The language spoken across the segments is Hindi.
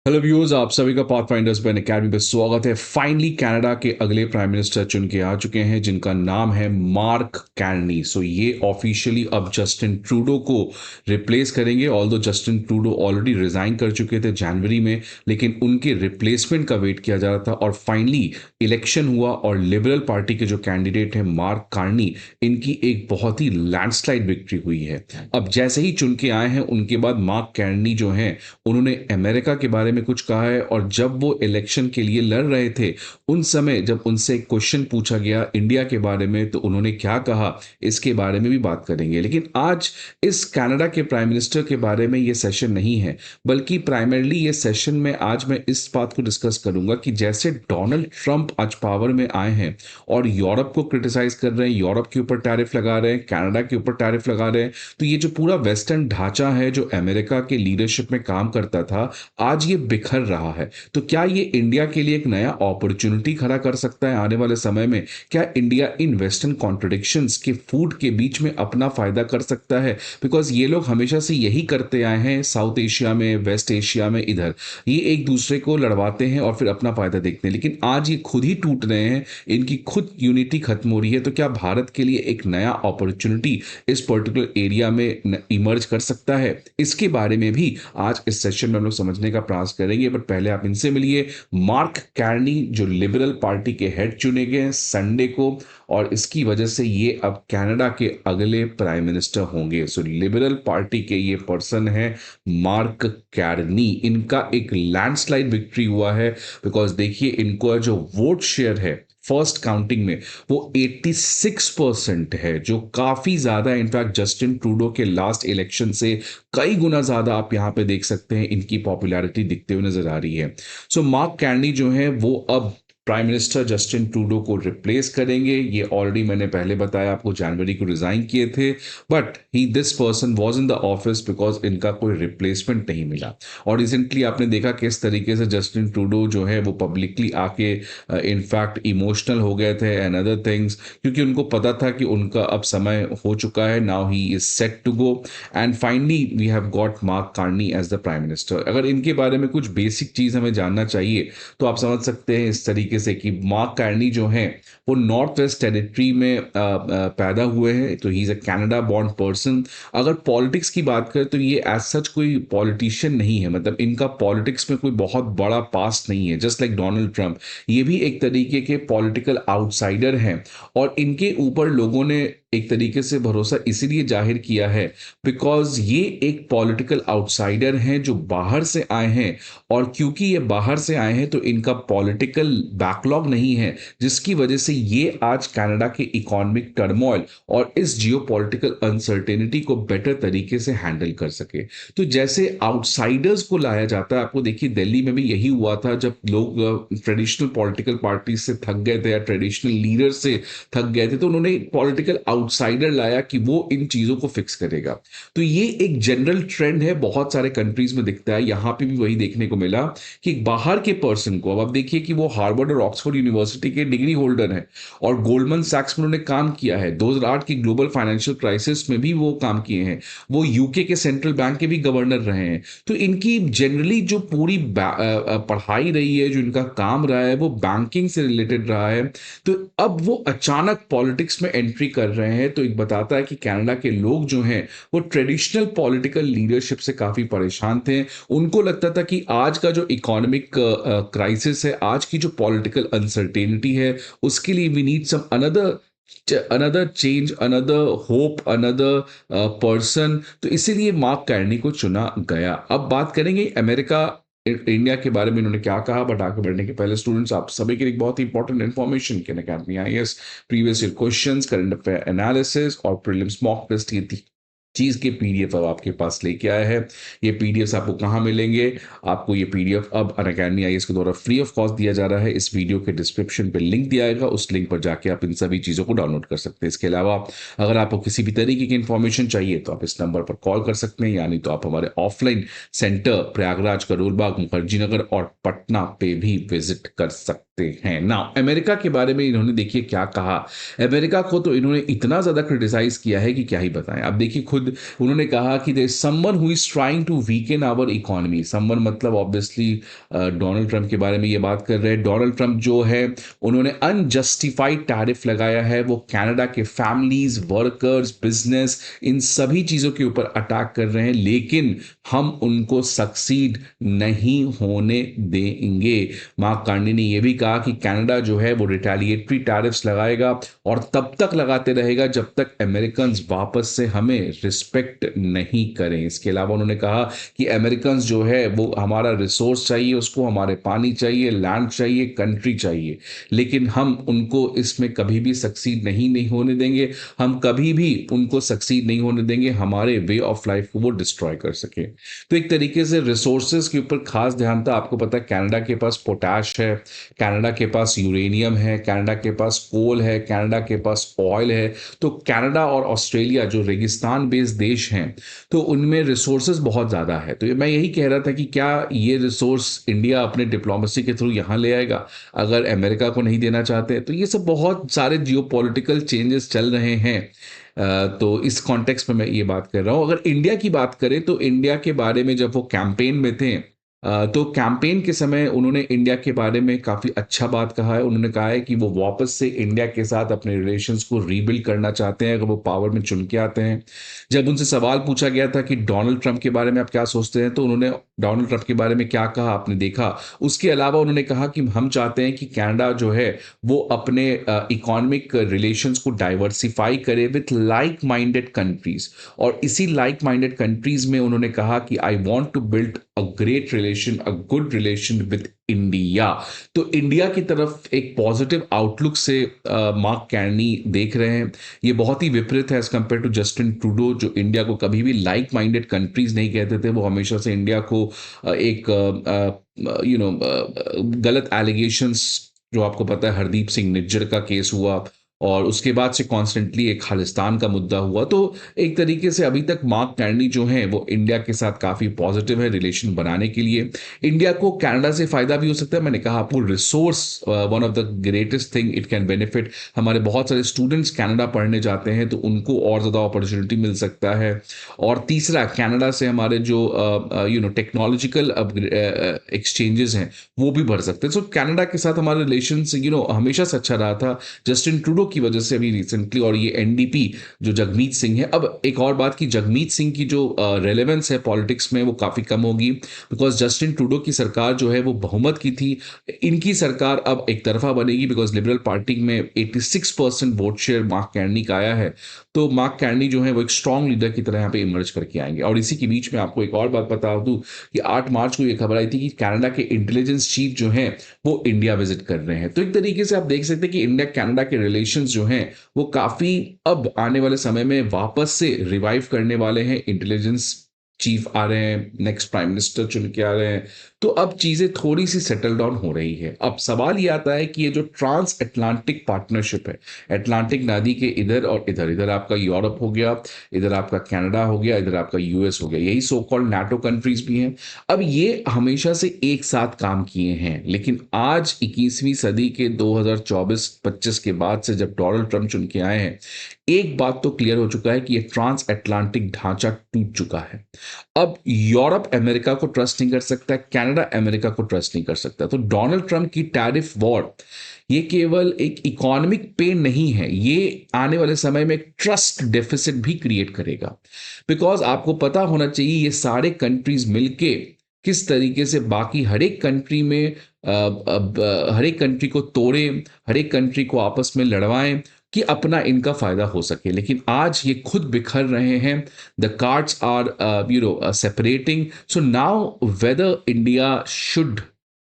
हेलो व्यूअर्स, आप सभी का पाथफाइंडर्स बैन अकेडमी में स्वागत है। फाइनली कनाडा के अगले प्राइम मिनिस्टर चुन के आ चुके हैं जिनका नाम है मार्क कार्नी। सो ये ऑफिशियली अब जस्टिन ट्रूडो को रिप्लेस करेंगे। Although Justin Trudeau already resign कर चुके थे जनवरी में, लेकिन उनके रिप्लेसमेंट का वेट किया जा रहा था और फाइनली इलेक्शन हुआ और लिबरल पार्टी के जो कैंडिडेट हैं मार्क कार्नी, इनकी एक बहुत ही लैंडस्लाइड विक्ट्री हुई है। अब जैसे ही चुन के आए हैं उनके बाद मार्क कार्नी जो हैं उन्होंने अमेरिका के बारे में कुछ कहा है। और जब वो इलेक्शन के लिए लड़ रहे थे उन समय जब उनसे क्वेश्चन पूछा गया इंडिया के बारे में तो उन्होंने क्या कहा, इसके बारे में भी बात करेंगे। लेकिन आज इस कनाडा के प्राइम मिनिस्टर के बारे में ये सेशन नहीं है, बल्कि प्राइमरली ये सेशन में आज मैं इस बात को डिस्कस करूंगा कि जैसे डोनाल्ड ट्रंप आज पावर में आए हैं और यूरोप को क्रिटिसाइज कर रहे हैं, यूरोप के ऊपर टैरिफ लगा रहे हैं, कनाडा के ऊपर टैरिफ लगा रहे हैं, तो ये जो पूरा वेस्टर्न ढांचा है जो अमेरिका के लीडरशिप में काम करता था, आज ये बिखर रहा है। तो क्या ये इंडिया के लिए एक नया अपॉर्चुनिटी खड़ा कर सकता है आने वाले समय में? क्या इंडिया इन वेस्टर्न कॉन्ट्रडिक्शंस के फूड के बीच में अपना फायदा कर सकता है? बिकॉज ये लोग हमेशा से यही करते आए हैं, साउथ एशिया में, वेस्ट एशिया में, इधर ये एक दूसरे को लड़वाते हैं और फिर अपना फायदा देखते हैं। लेकिन आज ये खुद ही टूट रहे हैं, इनकी खुद यूनिटी खत्म हो रही है। तो क्या भारत के लिए एक नया अपॉर्चुनिटी इस पर्टिकुलर एरिया में इमर्ज कर सकता है? इसके बारे में भी आज इस सेशन में हम लोग समझने का प्रयास करेंगे। बट पहले आप इनसे मिलिए। मार्क कार्नी जो लिबरल पार्टी के हेड चुने गए हैं संडे को, और इसकी वजह से ये अब कनाडा के अगले प्राइम मिनिस्टर होंगे। सो लिबरल पार्टी के ये पर्सन है मार्क कार्नी। इनका एक लैंडस्लाइड विक्ट्री हुआ है, बिकॉज देखिए इनको जो वोट शेयर है फर्स्ट काउंटिंग में वो 86% है, जो काफी ज्यादा है। इनफैक्ट जस्टिन ट्रूडो के लास्ट इलेक्शन से कई गुना ज्यादा आप यहां पे देख सकते हैं इनकी पॉपुलैरिटी दिखते हुए नजर आ रही है। सो मार्क कार्नी जो है वो अब प्राइम मिनिस्टर जस्टिन ट्रूडो को रिप्लेस करेंगे। ये ऑलरेडी मैंने पहले बताया आपको, जनवरी को रिजाइन किए थे, but he this person was in the office because इनका कोई रिप्लेसमेंट नहीं मिला। और रिसेंटली आपने देखा किस तरीके से जस्टिन ट्रूडो जो है वो पब्लिकली आके इनफैक्ट इमोशनल हो गए थे एंड अदर थिंग्स, क्योंकि उनको पता था कि उनका अब समय हो चुका है। Now he is set to go and finally we have got Mark Carney as the prime minister. अगर इनके बारे में कुछ बेसिक चीज हमें जानना चाहिए तो आप समझ सकते हैं इस तरीके से कि मार्क कार्नी जो है वो नॉर्थ वेस्ट टेरिटरी में पैदा हुए हैं, तो he is a Canada born person. अगर पॉलिटिक्स की बात करें तो ये एज सच कोई पॉलिटिशियन नहीं है, मतलब इनका पॉलिटिक्स में कोई बहुत बड़ा पास्ट नहीं है। जस्ट लाइक डोनाल्ड ट्रंप, ये भी एक तरीके के पॉलिटिकल आउटसाइडर हैं। और इनके ऊपर लोगों ने एक तरीके से भरोसा इसीलिए जाहिर किया है बिकॉज ये एक पॉलिटिकल आउटसाइडर हैं जो बाहर से आए हैं। और क्योंकि ये बाहर से आए हैं तो इनका पॉलिटिकल बैकलॉग नहीं है, जिसकी वजह से ये आज कनाडा के इकोनॉमिक टर्मोइल और इस जियोपॉलिटिकल अनसर्टेनिटी को बेटर तरीके से हैंडल कर सके। तो जैसे आउटसाइडर्स को लाया जाता है, आपको देखिए दिल्ली में भी यही हुआ था जब लोग ट्रेडिशनल पॉलिटिकल पार्टी से थक गए थे या ट्रेडिशनल लीडर से थक गए थे, तो उन्होंने पॉलिटिकल आउटसाइडर लाया कि वो इन चीजों को फिक्स करेगा। तो ये एक जनरल ट्रेंड है, बहुत सारे कंट्रीज में दिखता है। यहां पे भी वही देखने को मिला कि बाहर के पर्सन को, अब आप देखिए कि वो हार्वर्ड और ऑक्सफोर्ड यूनिवर्सिटी के डिग्री होल्डर हैं और गोल्डमैन सैक्स में उन्होंने काम किया है। 2008 की ग्लोबल फाइनेंशियल क्राइसिस में भी वो काम किए हैं। वो यूके के सेंट्रल बैंक के भी गवर्नर रहे हैं। तो इनकी जनरली जो पूरी पढ़ाई रही है, जो इनका काम रहा है, वो बैंकिंग से रिलेटेड रहा है। तो अब वो अचानक पॉलिटिक्स में एंट्री कर रहे हैं, तो एक बताता है कि कनाडा के लोग जो हैं वो ट्रेडिशनल पॉलिटिकल लीडरशिप से काफी परेशान थे। उनको लगता था कि आज का जो इकोनॉमिक क्राइसिस है, आज की जो पॉलिटिकल अनसर्टेनिटी है, उसके लिए we need some another change, another hope, another person. तो इसीलिए मार्क कार्नी को चुना गया। अब बात करेंगे अमेरिका इंडिया के बारे में इन्होंने क्या कहा। बट आगे बढ़ने के पहले स्टूडेंट्स, आप सभी के लिए एक बहुत ही इंपॉर्टेंट इन्फॉर्मेशन के academy IAS previous year questions, current affair analysis और प्रीलिम्स मॉक टेस्ट, ये चीज के पीडीएफ अब आपके पास लेके आया है। ये पीडीएफ आपको कहाँ मिलेंगे? आपको ये पीडीएफ अब अनअकैडमी आईएएस के द्वारा फ्री ऑफ कॉस्ट दिया जा रहा है। इस वीडियो के डिस्क्रिप्शन पे लिंक दिया जाएगा, उस लिंक पर जाके आप इन सभी चीजों को डाउनलोड कर सकते हैं। इसके अलावा अगर आपको किसी भी तरीके की इंफॉर्मेशन चाहिए तो आप इस नंबर पर कॉल कर सकते हैं, यानी तो आप हमारे ऑफलाइन सेंटर प्रयागराज, करोल बाग, मुखर्जी नगर और पटना पे भी विजिट कर सकते हैं। हैं ना। अमेरिका के बारे में इन्होंने देखिए क्या कहा। अमेरिका को तो इन्होंने इतना ज़्यादा क्रिटिसाइज़ किया है कि क्या ही बताएँ। अब देखिए खुद उन्होंने कहा कि there is someone who is trying to weaken our economy. Someone मतलब ऑब्वियसली डोनाल्ड ट्रंप के बारे में ये बात कर रहे हैं। डोनाल्ड ट्रंप जो है उन्होंने अनजस्टिफाइड टैरिफ लगाया है, वो कनाडा के फैमिलीज़, वर्कर्स, बिज़नेस इन सभी चीज़ों के ऊपर अटैक कर रहे हैं, लेकिन हम उनको सक्सीड नहीं होने देंगे। मार्क कार्नी ने यह भी कहा कि कनाडा जो है वो रिटेलिएटरी टैरिफ्स लगाएगा और तब तक लगाते रहेगा जब तक अमेरिकन वापस से हमें रिस्पेक्ट नहीं करें। इसके अलावा उन्होंने कहा कि अमेरिकन जो है वो हमारा रिसोर्स चाहिए, उसको हमारे पानी चाहिए, लैंड चाहिए, कंट्री चाहिए, लेकिन हम उनको इसमें कभी भी सक्सीड नहीं होने देंगे। हम कभी भी उनको सक्सीड नहीं होने देंगे हमारे वे ऑफ लाइफ को वो डिस्ट्रॉय कर सके। तो एक तरीके से रिसोर्सेज के ऊपर खास ध्यान था। आपको पता है कनाडा के पास पोटैश है, कनाडा के पास यूरेनियम है, कनाडा के पास कोल है, कनाडा के पास ऑयल है। तो कनाडा और ऑस्ट्रेलिया जो रेगिस्तान बेस्ड देश हैं, तो उनमें रिसोर्सेज बहुत ज़्यादा है। तो मैं यही कह रहा था कि क्या ये रिसोर्स इंडिया अपने डिप्लोमेसी के थ्रू यहाँ ले आएगा अगर अमेरिका को नहीं देना चाहते हैं। तो ये सब बहुत सारे जियोपॉलिटिकल चेंजेस चल रहे हैं। तो इस कॉन्टेक्स्ट में मैं ये बात कर रहा हूँ। अगर इंडिया की बात करें तो इंडिया के बारे में जब वो कैंपेन में थे, तो कैंपेन के समय उन्होंने इंडिया के बारे में काफ़ी अच्छा बात कहा है। उन्होंने कहा है कि वो वापस से इंडिया के साथ अपने रिलेशंस को रीबिल्ड करना चाहते हैं अगर वो पावर में चुन के आते हैं। जब उनसे सवाल पूछा गया था कि डोनाल्ड ट्रंप के बारे में आप क्या सोचते हैं, तो उन्होंने डोनाल्ड ट्रंप के बारे में क्या कहा आपने देखा। उसके अलावा उन्होंने कहा कि हम चाहते हैं कि कनाडा जो है वो अपने इकोनॉमिक रिलेशंस को डाइवर्सिफाई करे विथ लाइक माइंडेड कंट्रीज, और इसी लाइक माइंडेड कंट्रीज में उन्होंने कहा कि I want to build a great relation, a good relation with India. तो इंडिया की तरफ एक पॉजिटिव आउटलुक से मार्क कार्नी देख रहे हैं। ये बहुत ही विपरीत है as compared to Justin Trudeau, जो इंडिया को कभी भी लाइक माइंडेड कंट्रीज नहीं कहते थे। वो हमेशा से इंडिया को एक गलत एलिगेशंस, जो आपको पता है हरदीप सिंह निज्जर का केस हुआ और उसके बाद से कॉन्स्टेंटली एक खालिस्तान का मुद्दा हुआ, तो एक तरीके से अभी तक मार्क कार्नी जो है वो इंडिया के साथ काफ़ी पॉजिटिव है रिलेशन बनाने के लिए। इंडिया को कनाडा से फ़ायदा भी हो सकता है। मैंने कहा आपको resource one of the greatest thing it can benefit. हमारे बहुत सारे स्टूडेंट्स कनाडा पढ़ने जाते हैं तो उनको और ज़्यादा अपॉर्चुनिटी मिल सकता है। और तीसरा, कनाडा से हमारे जो टेक्नोलॉजिकल एक्सचेंजेस हैं वो भी बढ़ सकते हैं। सो कनाडा के साथ हमारा रिलेशन हमेशा से अच्छा रहा था जस्टिन ट्रूडो की वजह से अभी रिसेंटली। और ये एनडीपी जो जगमीत सिंह है, अब एक और बात की जगमीत सिंह की जो रेलेवेंस है पॉलिटिक्स में वो काफ़ी कम होगी, बिकॉज जस्टिन ट्रूडो की सरकार जो है वो बहुमत की थी। इनकी सरकार अब एक तरफा बनेगी बिकॉज लिबरल पार्टी में 86% वोट शेयर मार्क कार्नी का आया है। तो मार्क कार्नी जो है वो एक स्ट्रॉन्ग लीडर की तरह यहाँ पे इमर्ज करके आएंगे। और इसी के बीच में आपको एक और बात बता दूं कि 8 मार्च को ये खबर आई थी कि कनाडा के इंटेलिजेंस चीफ जो हैं वो इंडिया विजिट कर रहे हैं। तो एक तरीके से आप देख सकते हैं कि इंडिया कनाडा के रिलेशंस जो हैं वो काफ़ी अब आने वाले समय में वापस से रिवाइव करने वाले हैं। इंटेलिजेंस चीफ आ रहे हैं, नेक्स्ट प्राइम मिनिस्टर चुन के आ रहे हैं, तो अब चीज़ें थोड़ी सी सेटल डाउन हो रही है। अब सवाल ये आता है कि ये जो ट्रांस अटलांटिक पार्टनरशिप है, अटलांटिक नदी के इधर और इधर, इधर आपका यूरोप हो गया, इधर आपका कनाडा हो गया, इधर आपका यूएस हो गया, यही सो कॉल्ड नाटो कंट्रीज भी हैं। अब ये हमेशा से एक साथ काम किए हैं, लेकिन आज 21वीं सदी के 2024-25 के बाद से जब डोनाल्ड ट्रंप चुन के आए हैं, एक बात तो क्लियर हो चुका है कि ये ट्रांस अटलांटिक ढांचा टूट चुका है। अब यूरोप अमेरिका को ट्रस्ट नहीं कर सकता है, कनाडा अमेरिका को ट्रस्ट नहीं कर सकता। तो डोनाल्ड ट्रंप की टैरिफ वॉर ये केवल एक इकोनॉमिक पेन नहीं है, ये आने वाले समय में एक ट्रस्ट डेफिसिट भी क्रिएट करेगा। बिकॉज आपको पता होना चाहिए ये सारे कंट्रीज मिलके किस तरीके से बाकी हर एक कंट्री में हर एक कंट्री को तोड़े, हर एक कंट्री को आपस में लड़वाएं कि अपना इनका फायदा हो सके। लेकिन आज ये खुद बिखर रहे हैं। The cards are separating. So now whether India should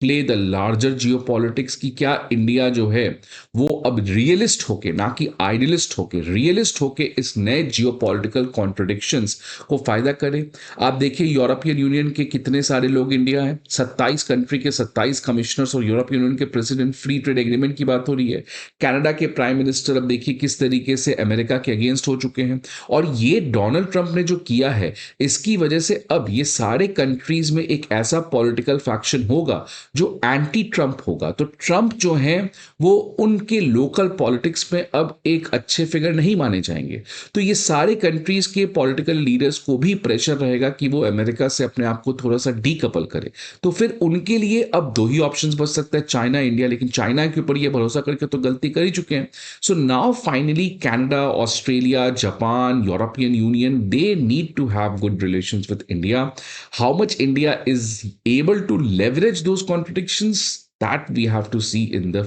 play the larger geopolitics, की क्या इंडिया जो है वो अब रियलिस्ट होके, ना कि आइडियलिस्ट होके, रियलिस्ट होके इस नए जियो पॉलिटिकल कॉन्ट्रोडिक्शंस को फायदा करे। आप देखिए यूरोपियन यूनियन के कितने सारे लोग इंडिया हैं, 27 कंट्री के 27 कमिश्नर्स और यूरोपियन यूनियन के प्रेसिडेंट, फ्री ट्रेड एग्रीमेंट की बात हो रही है। कनाडा के प्राइम मिनिस्टर अब देखिए किस तरीके से अमेरिका के अगेंस्ट हो चुके हैं। और ये डोनाल्ड ट्रंप ने जो किया है, इसकी वजह से अब ये सारे कंट्रीज में एक ऐसा पॉलिटिकल फैक्शन होगा जो एंटी ट्रंप होगा। तो ट्रंप जो है वो उनके लोकल पॉलिटिक्स में अब एक अच्छे फिगर नहीं माने जाएंगे। तो ये सारे कंट्रीज के पॉलिटिकल लीडर्स को भी प्रेशर रहेगा कि वो अमेरिका से अपने आप को थोड़ा सा डीकपल करे। तो फिर उनके लिए अब दो ही ऑप्शंस बच सकते हैं, चाइना इंडिया। लेकिन चाइना के ऊपर ये भरोसा करके तो गलती कर ही चुके हैं। So now finally Canada, Australia, Japan, European Union, they need to have good relations with India. How much India is able to leverage those contradictions, that we have to see in the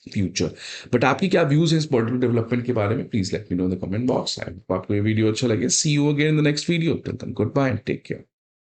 future. But आपकी क्या व्यूज हैं इस पॉलिटिकल डेवलपमेंट के बारे में? Please let me know in the comment box. आपको ये वीडियो अच्छा लगे, see you again in the next video. Till then good bye and take care.